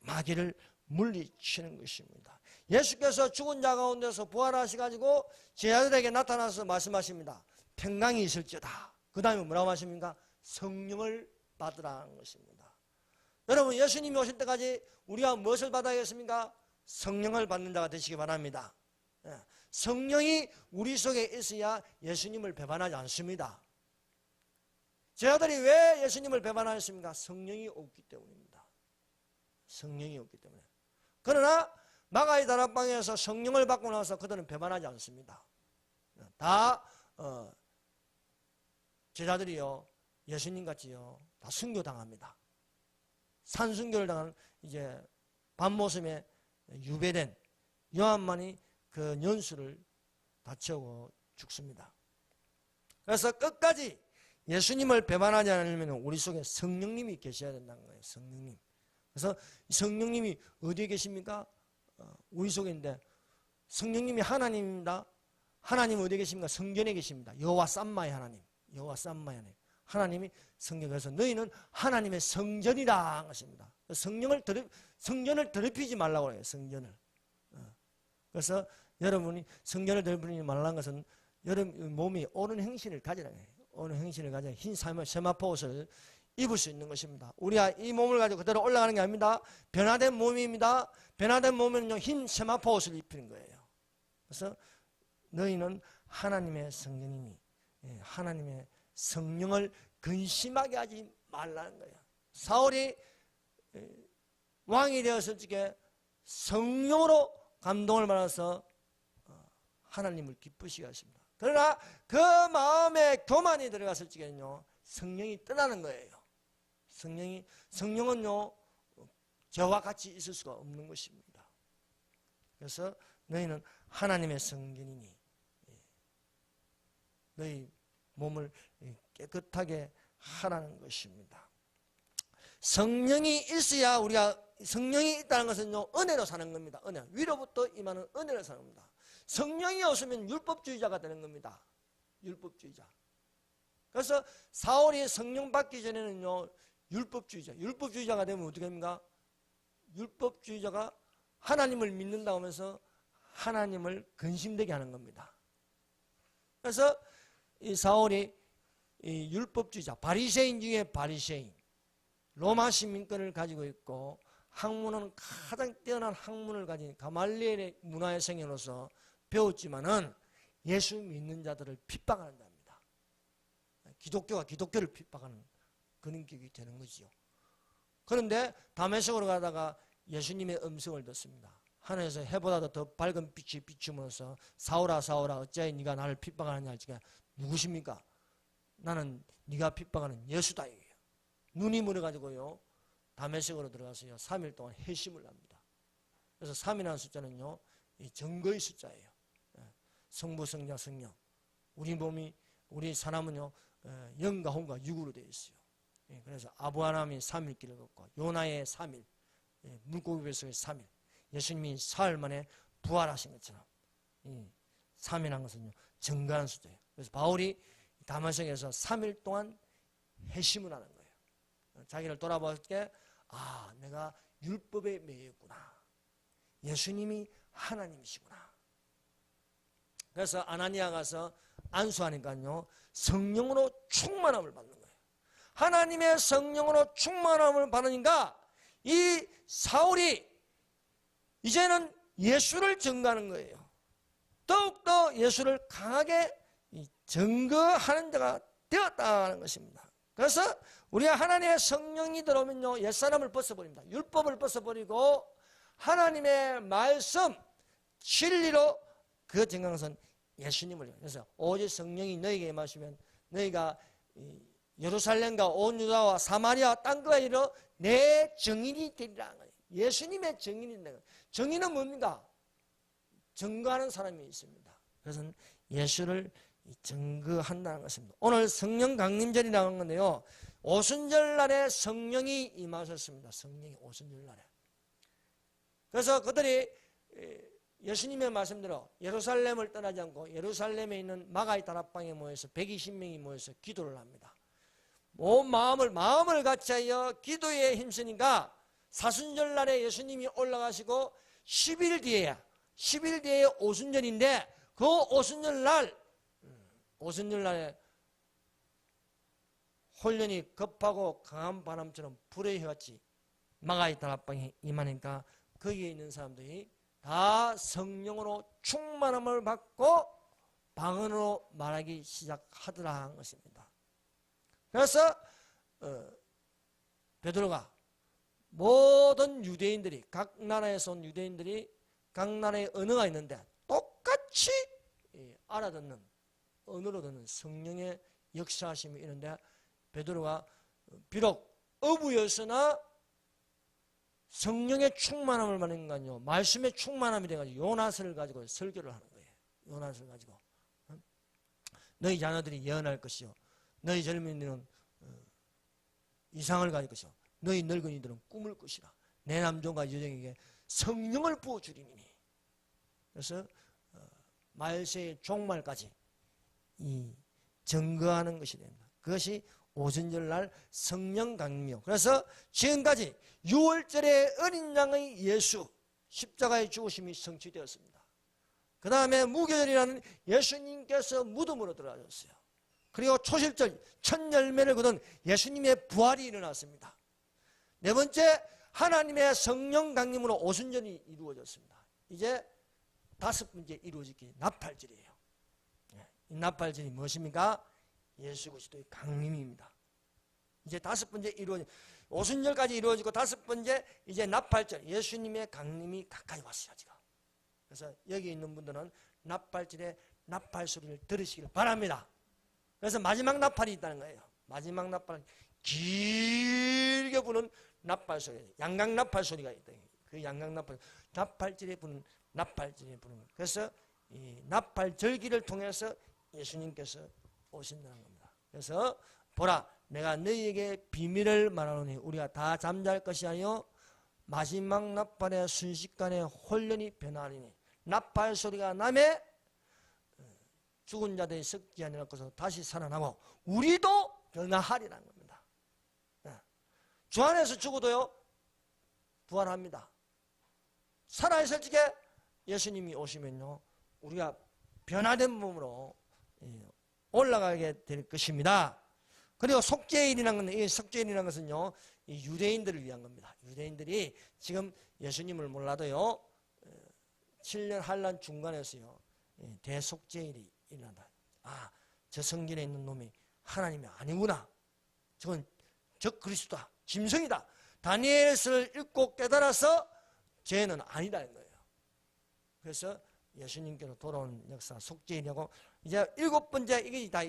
마귀를 물리치는 것입니다. 예수께서 죽은 자 가운데서 부활하셔가지고 제자들에게 나타나서 말씀하십니다. 평강이 있을지어다. 그 다음에 뭐라고 하십니까? 성령을 받으라는 것입니다. 여러분, 예수님이 오실 때까지 우리가 무엇을 받아야겠습니까? 성령을 받는 자가 되시기 바랍니다. 성령이 우리 속에 있어야 예수님을 배반하지 않습니다. 제자들이 왜 예수님을 배반하였습니까? 성령이 없기 때문입니다. 성령이 없기 때문에. 그러나 마가의 다락방에서 성령을 받고 나서 그들은 배반하지 않습니다. 다 제자들이요, 예수님 같이요, 다 순교당합니다. 산순교를 당하는 이제 밤모섬에 유배된 요한만이 그 연수를 다 채우고 죽습니다. 그래서 끝까지 예수님을 배반하지 않으면 우리 속에 성령님이 계셔야 된다는 거예요. 성령님. 그래서 성령님이 어디에 계십니까? 우리 속에 있는데 성령님이 하나님입니다. 하나님 어디에 계십니까? 성전에 계십니다. 여호와 삼마의 하나님. 여호와 삼마의 하나님. 하나님이 성경에서 너희는 하나님의 성전이라 한 것입니다. 성전을 더럽히지 말라고 해요. 성전을. 그래서 여러분이 성전을 더럽히지 말라는 것은 여러분 몸이 옳은 행실을 가지라 해요. 옳은 행실을 가져 흰 세마포 옷을 입을 수 있는 것입니다. 우리가 이 몸을 가지고 그대로 올라가는 게 아닙니다. 변화된 몸입니다. 변화된 몸에는요, 흰 세마포 옷을 입히는 거예요. 그래서 너희는 하나님의 성전이니 하나님의 성령을 근심하게 하지 말라는 거예요. 사울이 왕이 되었을 적에 성령으로 감동을 받아서 하나님을 기쁘시게 하십니다. 그러나 그 마음에 교만이 들어갔을 적에는요, 성령이 떠나는 거예요. 성령은요, 저와 같이 있을 수가 없는 것입니다. 그래서 너희는 하나님의 성전이니 너희 몸을 깨끗하게 하라는 것입니다. 성령이 있어야 우리가 성령이 있다는 것은요, 은혜로 사는 겁니다. 은혜. 위로부터 임하는 은혜로 사는 겁니다. 성령이 없으면 율법주의자가 되는 겁니다. 율법주의자. 그래서 사울이 성령 받기 전에는요, 율법주의자가 되면 어떻게 됩니까? 율법주의자가 하나님을 믿는다고 하면서 하나님을 근심되게 하는 겁니다. 그래서 이 사울이 이 율법주의자, 바리새인 중에 바리새인, 로마 시민권을 가지고 있고 학문은 가장 뛰어난 학문을 가진 가말리엘의 문화의 생애로서 배웠지만은 예수 믿는 자들을 핍박한답니다. 기독교가 기독교를 핍박하는 그런 격이 되는 거지요. 그런데 다메섹으로 가다가 예수님의 음성을 듣습니다. 하늘에서 해보다도 더 밝은 빛이 비추면서 사울아 사울아 어찌하여 네가 나를 핍박하느냐 할지가 누구십니까? 나는 네가 핍박하는 예수다. 눈이 멀어가지고요, 다메섹으로 들어가서요 3일 동안 회심을 합니다. 그래서 3이라는 숫자는요, 이 증거의 숫자예요. 성부, 성자, 성령. 우리 사람은요, 영과 혼과 육으로 되어 있어요. 그래서 아브라함이 3일 길을 걷고 요나의 3일, 물고기 뱃속의 3일, 예수님이 사흘 만에 부활하신 것처럼 3이라는 것은요, 증거하는 숫자예요. 그래서 바울이 다메섹에서 3일 동안 회심을 하는 거예요. 자기를 돌아볼 때, 아, 내가 율법에 매였구나. 예수님이 하나님이시구나. 그래서 아나니아 가서 안수하니까요, 성령으로 충만함을 받는 거예요. 하나님의 성령으로 충만함을 받으니까 이 사울이 이제는 예수를 증거하는 거예요. 더욱더 예수를 강하게 증거하는 자가 되었다는 것입니다. 그래서 우리가 하나님의 성령이 들어오면요, 옛사람을 벗어버립니다. 율법을 벗어버리고 하나님의 말씀, 진리로 그 증강선 예수님을. 그래서 오직 성령이 너희에게 임하시면 너희가 예루살렘과 온 유다와 사마리아 땅끝까지 이르러 내 증인이 되리라. 예수님의 증인이 된다. 증인은 뭡니까? 증거하는 사람이 있습니다. 그래서 예수를 증거한다는 것입니다. 오늘 성령 강림절이라는 건데요, 오순절 날에 성령이 임하셨습니다. 성령이 오순절 날에. 그래서 그들이 예수님의 말씀대로 예루살렘을 떠나지 않고 예루살렘에 있는 마가의 다락방에 모여서 120명이 모여서 기도를 합니다. 온 마음을 같이하여 기도에 힘쓰니까 사순절 날에 예수님이 올라가시고 10일 뒤에 오순절인데 그 오순절 날에 홀련히 급하고 강한 바람처럼 불의 해같이 마가의 다락방에 임하니까 거기에 있는 사람들이 다 성령으로 충만함을 받고 방언으로 말하기 시작하더라 한 것입니다. 그래서 베드로가 모든 유대인들이, 각 나라에서 온 유대인들이 각 나라의 언어가 있는데 똑같이 알아듣는, 언어로 듣는 성령의 역사하심이 있는데 베드로가 비록 어부였으나 성령의 충만함을 받는 건요, 말씀의 충만함이 돼가지고 요나스를 가지고 설교를 하는 거예요. 요나스를 가지고 너희 자녀들이 예언할 것이요, 너희 젊은이들은 이상을 가질 것이요, 너희 늙은이들은 꿈을 것이라. 내 남종과 여종에게 성령을 부어주리니. 그래서 말세의 종말까지 이 증거하는 것이 됩니다. 그것이 오순절날 성령 강림이요. 그래서 지금까지 6월절의 어린 양의 예수 십자가의 죽으심이 성취되었습니다. 그 다음에 무교절이라는 예수님께서 무덤으로 들어가셨어요. 그리고 초실절 첫 열매를 거둔 예수님의 부활이 일어났습니다. 네 번째, 하나님의 성령 강림으로 오순절이 이루어졌습니다. 이제 다섯 번째 이루어지기 나팔절이에요. 이 나팔절이 무엇입니까? 예수 그리스도의 강림입니다. 이제 다섯 번째 오순절까지 이루어지고 다섯 번째 이제 나팔절, 예수님의 강림이 가까이 왔어요 지금. 그래서 여기 있는 분들은 나팔절에 나팔 소리를 들으시길 바랍니다. 그래서 마지막 나팔이 있다는 거예요. 마지막 나팔은 길게 부는 나팔 소리, 양각 나팔 소리가 있다. 그 양각 나팔절에 부는 나팔절에 부는 거예요. 그래서 이 나팔 절기를 통해서 예수님께서 오신다는 겁니다. 그래서 보라, 내가 너희에게 비밀을 말하노니 우리가 다 잠잘 것이 아니요 마지막 나팔의 순식간에 혼련이 변하리니. 나팔 소리가 나매 죽은 자들이 썩지 아니할 것으로 다시 살아나고 우리도 변화하리라는 겁니다. 주 안에서 죽어도요 부활합니다. 살아있을 적에 예수님이 오시면요 우리가 변화된 몸으로 올라가게 될 것입니다. 그리고 속죄일이라는 건, 이 속죄일이라는 것은요 이 유대인들을 위한 겁니다. 유대인들이 지금 예수님을 몰라도요 7년 환란 중간에서요 대속죄일이 일어난다. 아, 저 성전에 있는 놈이 하나님이 아니구나. 저건 적 그리스도다. 짐승이다. 다니엘서를 읽고 깨달아서 죄는 아니다는 거예요. 그래서 예수님께로 돌아온 역사 속죄일이고, 이제 일곱 번째 이게 다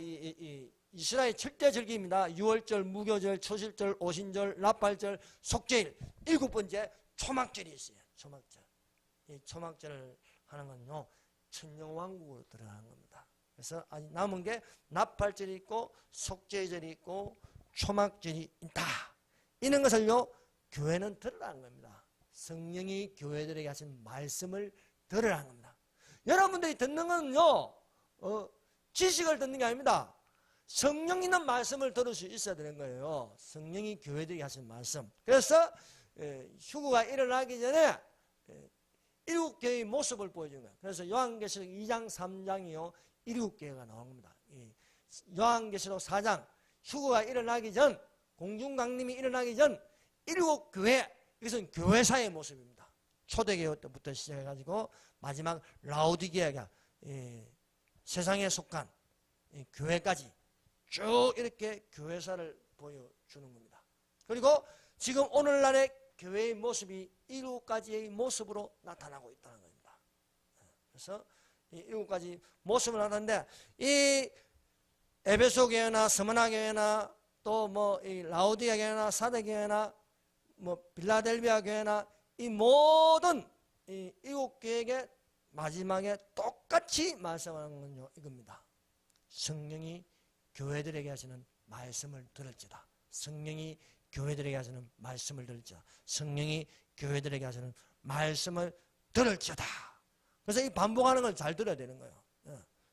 이스라엘 철대 절기입니다. 6월절, 무교절, 초실절, 오신절, 나팔절, 속죄일. 일곱 번째 초막절이 있어요. 초막절. 이 초막절을 하는 건요 천년왕국으로 들어가는 겁니다. 그래서 아직 남은 게 나팔절이 있고 속죄절이 있고 초막절이 있다. 이런 것을요 교회는 들으라는 겁니다. 성령이 교회들에게 하신 말씀을 들으라는 겁니다. 여러분들이 듣는 건요 지식을 듣는 게 아닙니다. 성령 있는 말씀을 들을 수 있어야 되는 거예요. 성령이 교회들에게 하신 말씀. 그래서 휴거가 일어나기 전에 일곱 개의 모습을 보여주는 거예요. 그래서 요한계시록 2장 3장이요 일곱 개가 나온 겁니다. 요한계시록 4장 휴거가 일어나기 전, 공중강림이 일어나기 전 일곱 교회, 이것은 교회사의 모습입니다. 초대교회 때부터 시작해가지고 마지막 라오디게아가 세상에 속한 교회까지 쭉 이렇게 교회사를 보여주는 겁니다. 그리고 지금 오늘날의 교회의 모습이 일곱 가지의 모습으로 나타나고 있다는 겁니다. 그래서 이 일곱 가지 모습을 나타나는데, 이 에베소 교회나 스무나 교회나 또 뭐 이 라오디게아 교회나 사대 교회나 뭐 빌라델비아 교회나 이 모든 이 일곱 교회에게 마지막에 똑같이 말씀하는 건요 이겁니다. 성령이 교회들에게 하시는 말씀을 들을지다. 성령이 교회들에게 하시는 말씀을 들을지다. 성령이 교회들에게 하시는 말씀을 들을지다. 그래서 이 반복하는 걸 잘 들어야 되는 거예요.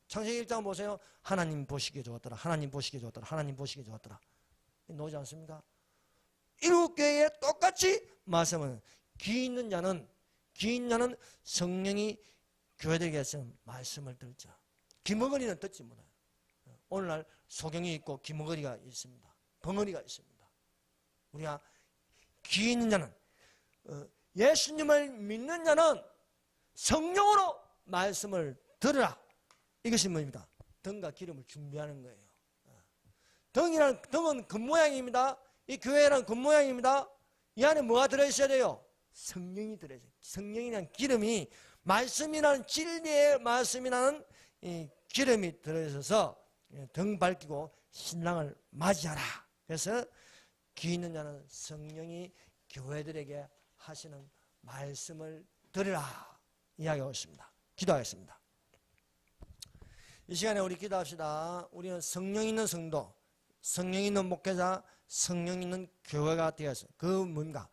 창세기 1장 보세요. 하나님 보시기에 좋았더라. 하나님 보시기에 좋았더라. 하나님 보시기에 좋았더라. 나오지 않습니까? 일곱 교회에 똑같이 말씀은 귀 있는 자는 성령이 교회들에게 하시는 말씀을 들자. 귀머거리는 듣지 못해요. 오늘날 소경이 있고 귀머거리가 있습니다. 벙어리가 있습니다. 우리가 귀 있는 자는 예수님을 믿는 자는 성령으로 말씀을 들으라. 이것이 뭐입니다? 등과 기름을 준비하는 거예요. 등은 겉모양입니다. 이 교회란 겉모양입니다. 이 안에 뭐가 들어있어야 돼요? 성령이 들어있어요. 성령이란 기름이, 말씀이라는 진리의 말씀이라는 이 기름이 들어있어서 등 밝히고 신랑을 맞이하라. 그래서 귀 있는 자는 성령이 교회들에게 하시는 말씀을 들으라 이야기하고 있습니다. 기도하겠습니다. 이 시간에 우리 기도합시다. 우리는 성령 있는 성도, 성령 있는 목회자, 성령 있는 교회가 되어서 그 뭔가